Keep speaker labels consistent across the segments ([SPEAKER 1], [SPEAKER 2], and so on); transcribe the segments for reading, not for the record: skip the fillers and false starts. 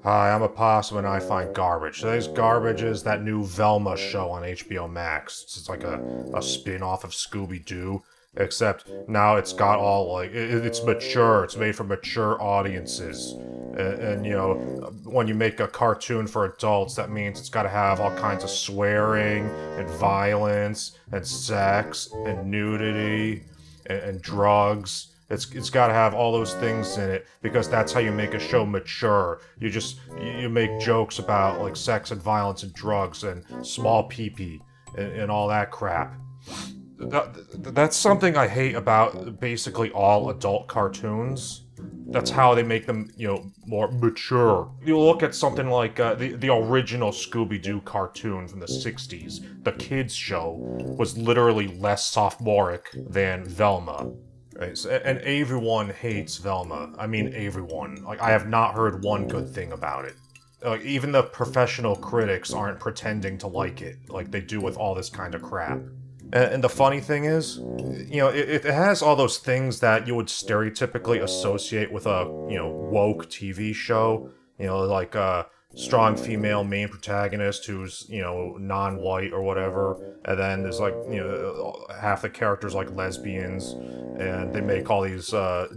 [SPEAKER 1] Hi, I'm a Possum and I find garbage. Today's garbage is that new Velma show on HBO Max. It's like a spin off of Scooby-Doo, except now it's got all like, it's mature, it's made for mature audiences. When you make a cartoon for adults, that means it's gotta have all kinds of swearing, and violence, and sex, and nudity, and drugs. It's got to have all those things in it because that's how you make a show mature. You make jokes about like sex and violence and drugs and small pee and all that crap. That's something I hate about basically all adult cartoons. That's how they make them, more mature. You look at something like the original Scooby-Doo cartoon from the 60s. The kids show was literally less sophomoric than Velma. Right, so, and everyone hates Velma. I mean, everyone. Like, I have not heard one good thing about it. Even the professional critics aren't pretending to like it, like they do with all this kind of crap. And the funny thing is, it has all those things that you would stereotypically associate with a, woke TV show. Like a strong female main protagonist who's, non-white or whatever. And then there's like, half the characters like lesbians. And they make all these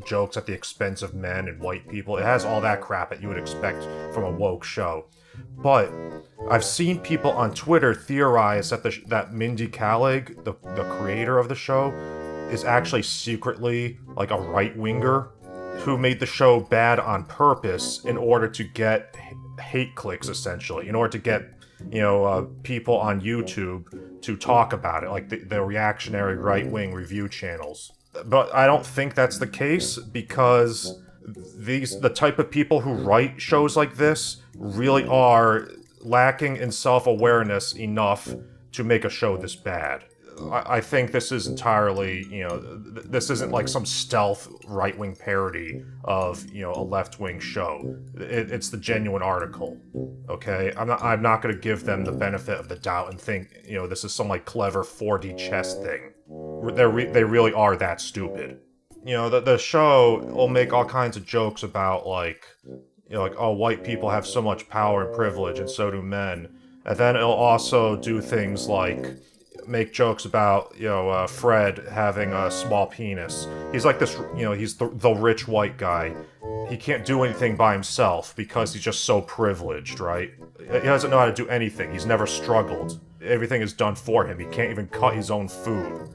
[SPEAKER 1] jokes at the expense of men and white people. It has all that crap that you would expect from a woke show. But I've seen people on Twitter theorize that that Mindy Kaling, the creator of the show, is actually secretly like a right winger who made the show bad on purpose in order to get hate clicks, essentially, in order to get people on YouTube to talk about it, like the reactionary right wing review channels. But I don't think that's the case because the type of people who write shows like this really are lacking in self-awareness enough to make a show this bad. I think this is entirely, this isn't like some stealth right-wing parody of, a left-wing show. It's the genuine article, okay? I'm not going to give them the benefit of the doubt and think, this is some like clever 4D chess thing. They really are that stupid. The show will make all kinds of jokes about like, oh, white people have so much power and privilege, and so do men. And then it'll also do things like make jokes about, Fred having a small penis. He's like this, he's the rich white guy. He can't do anything by himself because he's just so privileged, right? He doesn't know how to do anything. He's never struggled. Everything is done for him. He can't even cut his own food.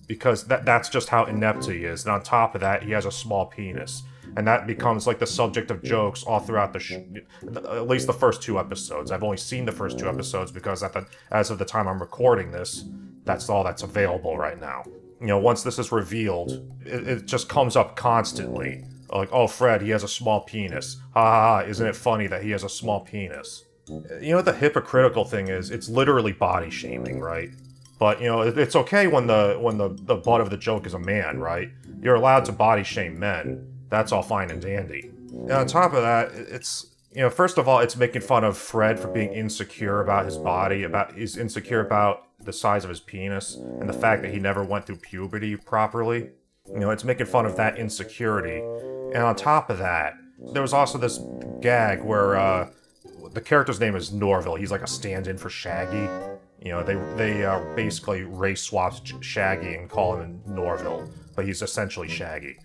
[SPEAKER 1] Because that's just how inept he is. And on top of that, he has a small penis. And that becomes like the subject of jokes all throughout at least the first 2 episodes. I've only seen the first 2 episodes because as of the time I'm recording this, that's all that's available right now. Once this is revealed, it just comes up constantly. Like, oh, Fred, he has a small penis. Ha ha ha, isn't it funny that he has a small penis? You know what the hypocritical thing is? It's literally body shaming, right? But, it's okay when the butt of the joke is a man, right? You're allowed to body shame men. That's all fine and dandy. And on top of that, it's, first of all, it's making fun of Fred for being insecure about his body, he's insecure about the size of his penis, and the fact that he never went through puberty properly. It's making fun of that insecurity. And on top of that, there was also this gag where, the character's name is Norville. He's like a stand-in for Shaggy. They basically race swapped Shaggy and call him Norville, but he's essentially Shaggy.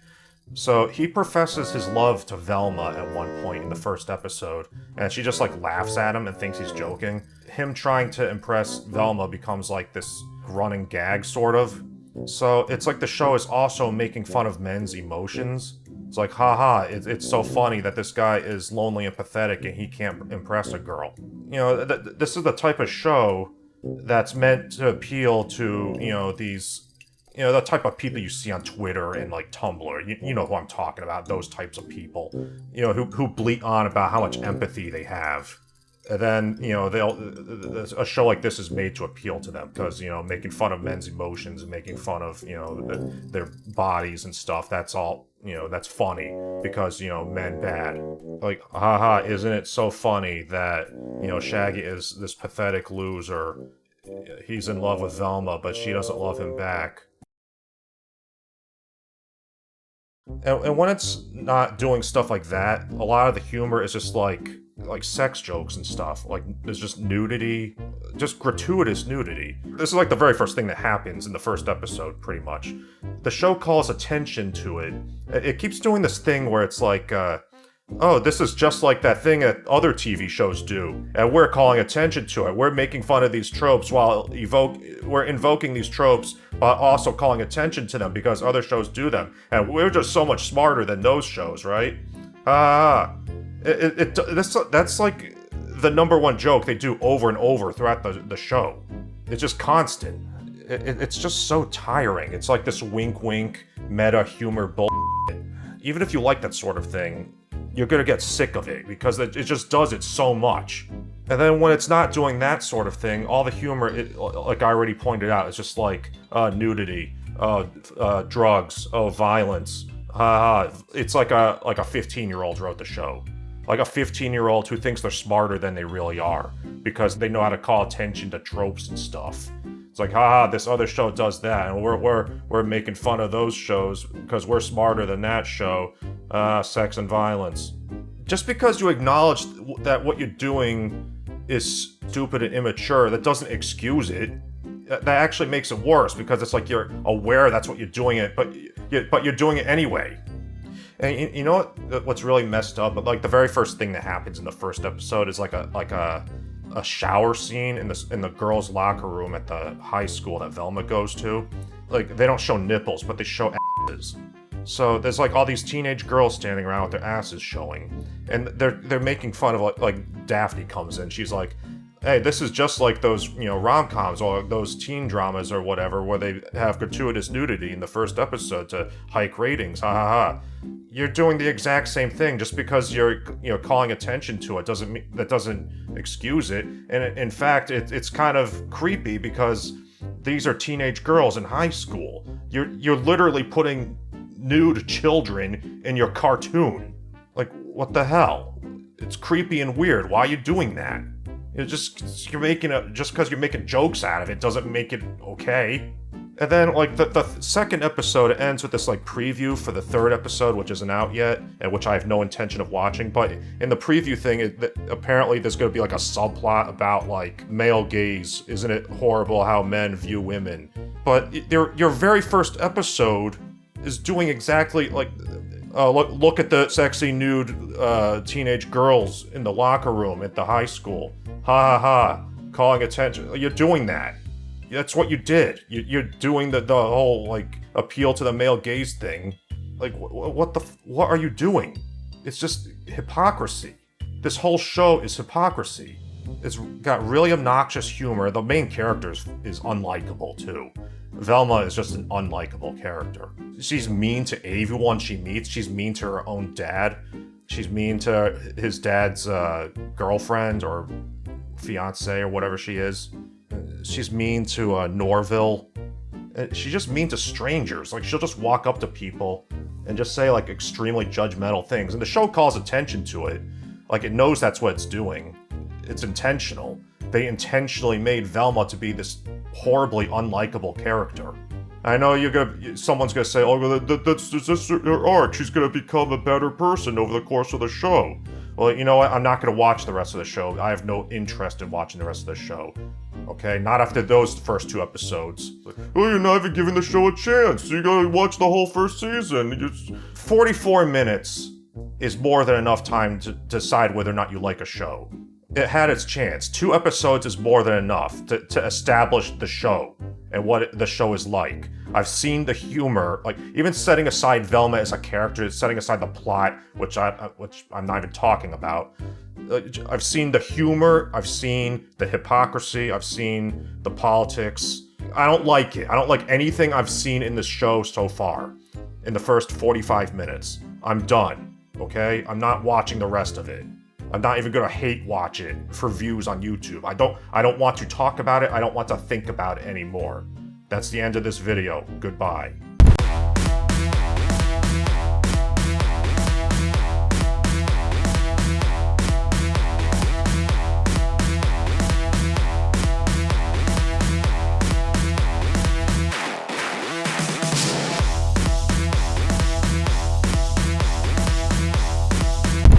[SPEAKER 1] So he professes his love to Velma at one point in the first episode, and she just like laughs at him and thinks he's joking. Him trying to impress Velma becomes like this running gag, sort of. So it's like the show is also making fun of men's emotions. It's like, haha, it's so funny that this guy is lonely and pathetic and he can't impress a girl. This is the type of show that's meant to appeal to, these, the type of people you see on Twitter and like Tumblr. You know who I'm talking about, those types of people, who bleat on about how much empathy they have. And then, a show like this is made to appeal to them because, making fun of men's emotions and making fun of, their bodies and stuff, that's all, that's funny because, men bad. Like, haha, isn't it so funny that, Shaggy is this pathetic loser. He's in love with Velma, but she doesn't love him back. And when it's not doing stuff like that, a lot of the humor is just like sex jokes and stuff. Like there's just nudity, just gratuitous nudity. This is like the very first thing that happens in the first episode, pretty much. The show calls attention to it. It keeps doing this thing where it's like, oh, this is just like that thing that other TV shows do, and we're calling attention to it. We're making fun of these tropes while we're invoking these tropes, but also calling attention to them because other shows do them, and we're just so much smarter than those shows, right? That's like the number one joke they do over and over throughout the show. It's just constant. It's just so tiring. It's like this wink-wink meta humor bullshit. Even if you like that sort of thing, you're gonna get sick of it because it just does it so much. And then when it's not doing that sort of thing, all the humor, like I already pointed out, it's just like nudity, drugs, violence. It's like a 15-year-old wrote the show. Like a 15-year-old who thinks they're smarter than they really are because they know how to call attention to tropes and stuff. It's like, this other show does that, and we're making fun of those shows because we're smarter than that show. Sex and violence. Just because you acknowledge that what you're doing is stupid and immature, that doesn't excuse it. That actually makes it worse because it's like you're aware that's what you're doing it, but you're doing it anyway. And you know what's really messed up? But like the very first thing that happens in the first episode is like a shower scene in the girls' locker room at the high school that Velma goes to. Like they don't show nipples, but they show asses. So there's like all these teenage girls standing around with their asses showing, and they're making fun of like Daphne comes in. She's like, "Hey, this is just like those rom-coms or those teen dramas or whatever where they have gratuitous nudity in the first episode to hike ratings. Ha ha ha." You're doing the exact same thing. Just because you're calling attention to it doesn't excuse it. And in fact, it's kind of creepy because these are teenage girls in high school. You're literally putting nude children in your cartoon. Like, what the hell? It's creepy and weird. Why are you doing that? Just because you're making jokes out of it doesn't make it okay. And then like the second episode ends with this like preview for the third episode, which isn't out yet, and which I have no intention of watching. But in the preview thing, apparently there's going to be like a subplot about like male gaze. Isn't it horrible how men view women? But your very first episode is doing exactly like, look at the sexy nude teenage girls in the locker room at the high school. Ha ha ha, calling attention. You're doing that. That's what you did. You're doing the whole like appeal to the male gaze thing. Like what are you doing? It's just hypocrisy. This whole show is hypocrisy. It's got really obnoxious humor. The main character is unlikable too. Velma is just an unlikable character. She's mean to everyone she meets. She's mean to her own dad. She's mean to his dad's girlfriend or fiance or whatever she is. She's mean to Norville. She's just mean to strangers. Like she'll just walk up to people and just say like extremely judgmental things. And the show calls attention to it. Like it knows that's what it's doing. It's intentional. They intentionally made Velma to be this horribly unlikable character. I know someone's gonna say, "Oh, that's just her arc. She's gonna become a better person over the course of the show." Well, you know what? I'm not gonna watch the rest of the show. I have no interest in watching the rest of the show. Okay, not after those first two episodes. Oh, you're not even giving the show a chance. You gotta watch the whole first season. 44 minutes is more than enough time to decide whether or not you like a show. It had its chance. 2 episodes is more than enough to establish the show and what the show is like. I've seen the humor, like even setting aside Velma as a character, setting aside the plot, which I'm not even talking about. I've seen the humor, I've seen the hypocrisy, I've seen the politics. I don't like it. I don't like anything I've seen in this show so far. In the first 45 minutes. I'm done, okay? I'm not watching the rest of it. I'm not even gonna hate watch it for views on YouTube. I don't want to talk about it. I don't want to think about it anymore. That's the end of this video. Goodbye.